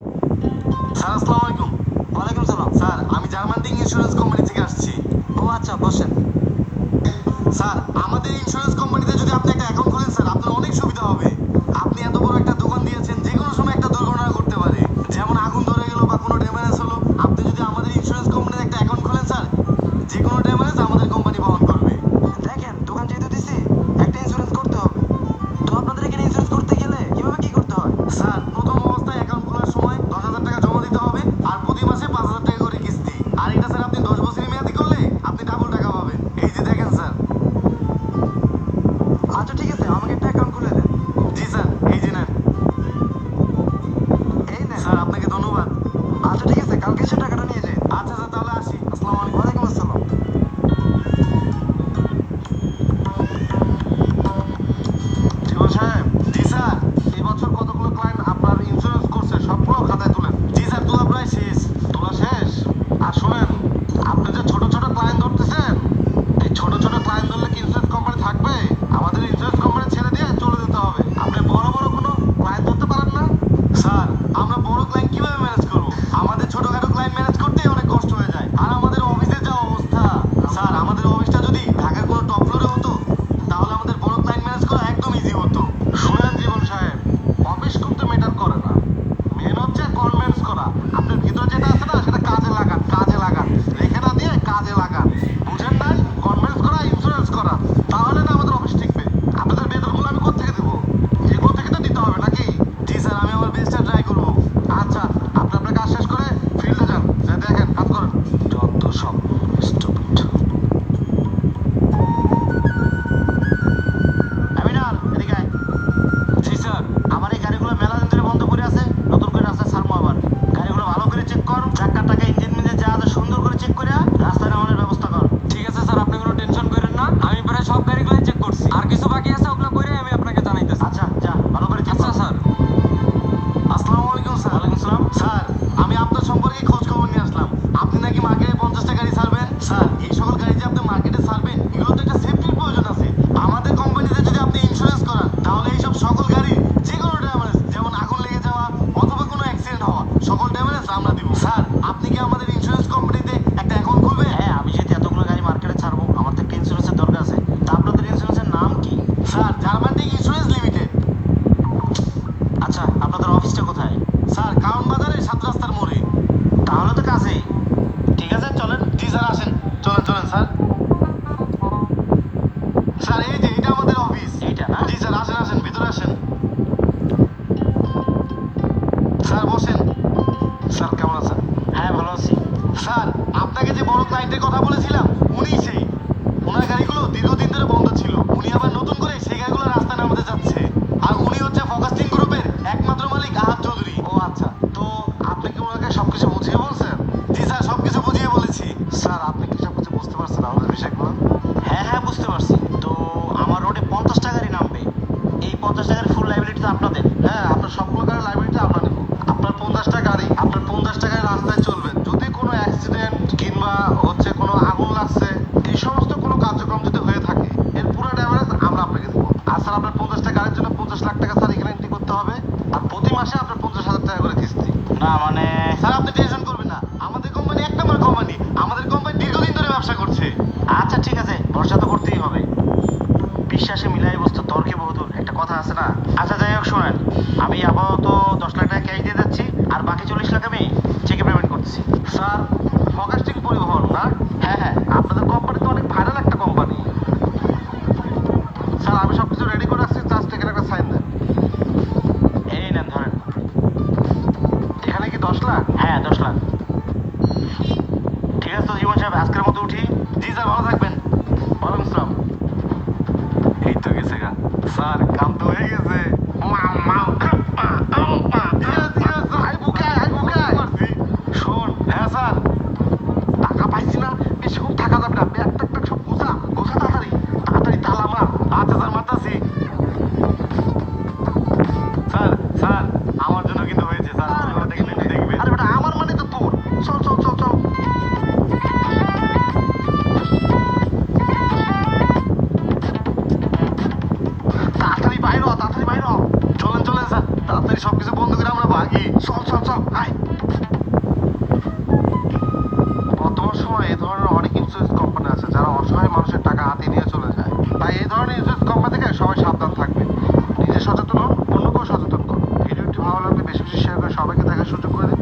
Sir আসসালামু আলাইকুম। ওয়ালাইকুম সালাম। স্যার আমি জার্মান টিং ইন্স্যুরেন্স কোম্পানি থেকে আসছি। ও আচ্ছা, বসেন। স্যার আমাদের ইন্স্যুরেন্স কোম্পানিতে যদি আপনি একটা অ্যাকাউন্ট খোলেন স্যার আপনার অনেক সুবিধা হবে। আপনি এত বড় একটা দোকান দিয়েছেন, যে কোনো সময় একটা দুর্ঘটনা ঘটতে পারে, যেমন আগুন ধরে গেল বা কোনো ড্যামেজ হলো। আপনি যদি আমাদের ইন্স্যুরেন্স কোম্পানিতে একটা অ্যাকাউন্ট খোলেন স্যার, যে কোনো ড্যামেজ আমাদের কোম্পানি বহন করবে। দেখেন, দোকান যেহেতু দিছি, একটা ইন্স্যুরেন্স করতে হবে। তো আপনাদের এখানে ইন্স্যুরেন্স করতে গেলে কিভাবে কি করতে হয়? স্যার প্রথম অবস্থায় অ্যাকাউন্ট খোলার সময় 10,000 টাকা জমা দিতে হবে, আর প্রতি মাসে 5,000 টাকা করে কিস্তি। আর এটা স্যার আপনি 10 বছরের মেয়াদি করলে আপনি ডাবল টাকা পাবেন। এই যে দেখেন স্যার। আচ্ছা ঠিক আছে, আমাকে একটা অ্যাকাউন্ট খুলে দেন। জি স্যার, এই যে নেন। এই নেন। স্যার আপনাকে ধন্যবাদ। আচ্ছা ঠিক আছে, কালকে এসে টাকাটা নিয়ে যান। আচ্ছা স্যার, তাহলে আসি। আসসালামু আলাইকুম। ওয়ালাইকুম আসসালাম। জীবন সাহেব, জি স্যার। এই বছর কতগুলো ক্লায়েন্ট আপনার ইন্স্যুরেন্স করছে সবগুলো খাতায় তুলেন। জি স্যার, তোলা প্রায় শেষ। তোলা শেষ। আর শোনেন, আপনি যে ছোট ছোট ক্লায়েন্ট ধরতেছেন, এই ছোট ছোট ক্লায়েন্ট ধরলে কি ইন্স্যুরেন্স কোম্পানি থাকবে? আমাদের ইন্স্যুরেন্স কোম্পানি ছেড়ে দিয়ে চলে যেতে হবে। আপনি বড় বড় কোনো ক্লায়েন্ট ধরতে পারেন না? স্যার আমরা বড় ক্লায়েন্ট কিভাবে ম্যানেজ করব? আমাদের ছোটখাটো ক্লায়েন্ট ম্যানেজ করতেই অনেক কষ্ট হয়ে যায়। আর আমাদের অফিসের যা অবস্থা, স্যার আমাদের অফিসটা যদি ঢাকার কোনো টপ ফ্লোরে হতো, তাহলে আমাদের বড় ক্লায়েন্ট ম্যানেজ করা একদম ইজি হতো। শুনেন জীবন সাহেব, অফিস কিন্তু ম্যাটার করে না, মেন হচ্ছে কনভিন্স করা। আপনার ভিতরে যেটা আছে না, সেটা কাজে লাগান, কাজে লাগান, রেখে না দিয়ে কাজে লাগান। বুঝেন নাই? কনভিন্স করা, ইন্স্যুরেন্স করা, তাহলে না আমাদের অফিস টিকবে। আপনাদের বেতনগুলো আমি কোত্থেকে দেবো? এগুলো থেকে তো দিতে হবে নাকি? জি স্যার, আমি আমার বেস্টটা ট্রাই করব। আচ্ছা, আপনি আপনার কাজ শেষ করে ফিল্ডে যান, যা দেখেন, কাজ করেন। যত সব স্টুপিড। আমিনাল, এদিকে আয়। জি স্যার। আমার এই গাড়িগুলো মেলা দিন ধরে বন্ধ করে আছে, নতুন করে রাস্তায় ছাড়বো আবার। গাড়িগুলো ভালো করে চেক কর, চাকা টাকা ইঞ্জিন মিঞ্জিন যা আছে সুন্দর করে চেক করে রাস্তায় নামানোর ব্যবস্থা কর। ঠিক আছে স্যার, আপনি কোনো টেনশন করেন না, আমি প্রায় সব গাড়িগুলোই চেক করছি, আর কিছু বাকি আছে ওগুলো করে আমি আপনাকে জানাইতেছি। আচ্ছা যা, ভালো করে চেক আচ্ছা কর। স্যার। আসসালামু আলাইকুম স্যার। ওয়ালাইকুম আসসালাম। স্যার আমি আপনার সম্পর্কে খোঁজ খবর নিয়ে আসলাম। আপনি নাকি মার্কেটে 50টা গাড়ি ছাড়বেন। স্যার এই সকল গাড়ি যে আপনি মার্কেটে ছাড়বেন, এগুলো তো একটা সেফটির প্রয়োজন আছে। আমাদের কোম্পানিতে যদি আপনি ইন্স্যুরেন্স করান, তাহলে এইসব সকল গাড়ি যে কোনো ড্যামেজ, যেমন আগুন লেগে যাওয়া অথবা কোনো অ্যাক্সিডেন্ট হওয়া, সকল ড্যামেজ আমরা দিব। স্যার আপনি কি আমাদের ইন্স্যুরেন্স কোম্পানিতে একটা অ্যাকাউন্ট খুলবেন? হ্যাঁ, আমি যেহেতু এতগুলো গাড়ি মার্কেটে ছাড়বো, আমার তো একটা ইন্স্যুরেন্সের দরকার আছে। তা আপনাদের ইন্স্যুরেন্সের নাম কি? স্যার জার্মান টিং ইন্স্যুরেন্স লিমিটেড। আচ্ছা, আপনাদের অফিসটা কোথায়? স্যার কারণ বাজারে 7 রাস্তার মোড়ে। তাহলে তো কাছেই। ঠিক আছে, চলেন। জি স্যার, আসেন। চলেন চলেন স্যার। স্যার এই যে এটা আমাদের অফিস। এইটা না? জি স্যার, আসেন আসেন, ভিতরে আসেন। স্যার বসেন। স্যার কেমন আছেন? হ্যাঁ, ভালো আছি। স্যার আপনাকে যে বড় ক্লায়েন্টের কথা বলেছিলাম, উনিই সেই। ওনার গাড়িগুলো দীর্ঘদিন ধরে বন্ধ ছিল, উনি আবার নতুন করে সেই গাড়িগুলো রাস্তায় নামাতে যাচ্ছে। আর উনি হচ্ছে ফোকাস্টিং গ্রুপের একমাত্র মালিক আহাদ চৌধুরী। ও আচ্ছা, তো আপনি কি ওনাকে সবকিছু বুঝিয়ে বলছেন? জি স্যার, সবকিছু বুঝিয়ে বলেছি। স্যার আপনি কি সবকিছু বুঝতে পারছেন আমাদের বিষয়গুলো? হ্যাঁ হ্যাঁ, বুঝতে পারছি। তো আমার রোডে 50টা গাড়ি নামবে, এই 50 টাকার ফুল লাইবিলিটি তো আপনাদের? হ্যাঁ, আপনার সবগুলো গাড়ির লাইবিলিটি আমরা নেব। আপনার 50টা গাড়ি, আপনার 50 টাকায় রাস্তায় চলবেন। যদি কোনো অ্যাক্সিডেন্ট কিংবা হচ্ছে কোনো আগুন লাগছে, এই সমস্ত কোনো কার্যক্রম যদি হয়ে থাকে, এর পুরো ড্যামেজ আমরা আপনাকে দেবো। আর স্যার আপনার 50টা গাড়ির জন্য 50 লাখ টাকা স্যার এখানে এন্ট্রি করতে হবে। আর প্রতি মাসে আপনার 50,000 টাকা করে কিস্তি। না মানে, স্যার আপনি টেনশন করবেন না, আমাদের কোম্পানি এক নম্বর কোম্পানি। আমাদের কোম্পানি দীর্ঘদিন ধরে ব্যবসা করছে। আচ্ছা ঠিক আছে, ভরসা তো করতেই হবে। বিশ্বাসে মিলাই বস্তু তর্কে বহুদূর, একটা কথা আছে না? আচ্ছা যাই হোক, শোনেন, আমি আপাতত 10 লাখ টাকা ক্যাশ দিয়ে যাচ্ছি, আর বাকি 40 লাখ আমি চেকে পেমেন্ট করতেছি। স্যার ফগাস্টিং পরিবহন না? হ্যাঁ হ্যাঁ। আপনাদের কোম্পানি তো অনেক ভাইরাল একটা কোম্পানি। স্যার আমি সবকিছু রেডি করে রাখছি, জাস্ট এখানে একটা সাইন দেন। এই নেন, ধরেন। এখানে কি 10 লাখ? হ্যাঁ, 10 লাখ। ঠিক আছে তো জীবন সাহেব, আজকের মতো উঠি। জি স্যার, ভালো থাকবেন। ওয়ালাইকুম আসসালাম। এই তো গেছে গা। স্যার কাম তো হয়ে গেছে। শোন, হ্যাঁ স্যার। টাকা পাইছি না, বেশিক্ষণ থাকা যাবে না। ব্যাগ ট্যাগ ট্যাগ সব গোছা গোছা, তাড়াতাড়ি তাড়াতাড়ি তালা মার। আচ্ছা স্যার, মারতাছি। স্যার স্যার আমার জন্য কিন্তু হয়েছে স্যার, আমার কথা কিন্তু একটু দেখবেন। আরে বেটা, আমার মানে তো তোর। চল আয়। বর্তমান সময়ে এই ধরনের অনেক ইন্স্যুরেন্স কোম্পানি আছে যারা অসহায় মানুষের টাকা হাতিয়ে নিয়ে চলে যায়। তাই এই ধরনের ইন্স্যুরেন্স কোম্পানি থেকে সবাই সাবধান থাকবে। নিজে সচেতন হন, অন্যকেও সচেতন করুন। ভিডিওটি ভালো লাগলে বেশি বেশি শেয়ার করে সবাইকে দেখার সুযোগ করে দিন।